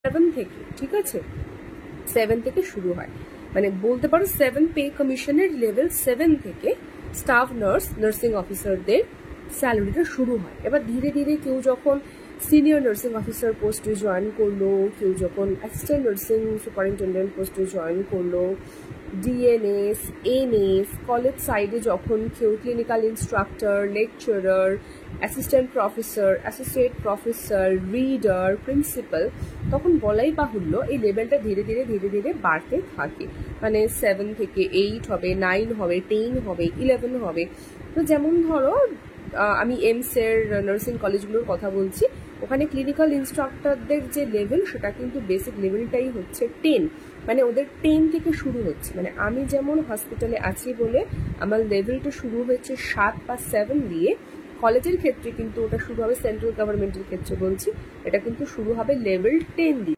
7 থেকে, ঠিক আছে, 7 থেকে শুরু হয়, মানে বলতে পারো 7 পে কমিশনের লেভেল 7 থেকে স্টাফ নার্সিং অফিসারদের স্যালারিটা শুরু হয়। এবার ধীরে ধীরে কেউ যখন সিনিয়র নার্সিং অফিসার পোস্টে জয়েন করলো, কেউ যখন অ্যাসিস্ট্যান্ট নার্সিং সুপারিনটেন্ডেন্ট পোস্টে জয়েন করলো, ডিএনএস, এনএস, কলেজ সাইডে যখন কেউ clinical instructor, lecturer, assistant professor, associate professor, reader, principal, তখন বলাই বাহুল্য এই লেভেলটা ধীরে ধীরে ধীরে ধীরে বাড়তে থাকে। মানে 7 থেকে 8 হবে, 9 হবে, 10 হবে, 11 হবে। তো যেমন ধরো আমি এমসের নার্সিং কলেজগুলোর কথা বলছি, ওখানে ক্লিনিক্যাল ইনস্ট্রাক্টরদের যে লেভেল সেটা কিন্তু বেসিক লেভেলটাই হচ্ছে 10, মানে ওদের 10 থেকে শুরু হচ্ছে। মানে আমি যেমন হসপিটালে আছি বলে আমার লেভেলটা শুরু হয়েছে 7 বা 7 দিয়ে, কলেজের ক্ষেত্রে কিন্তু ওটা শুরু হবে, সেন্ট্রাল গভর্নমেন্টের ক্ষেত্রে বলছি, এটা কিন্তু শুরু হবে লেভেল 10 দিয়ে।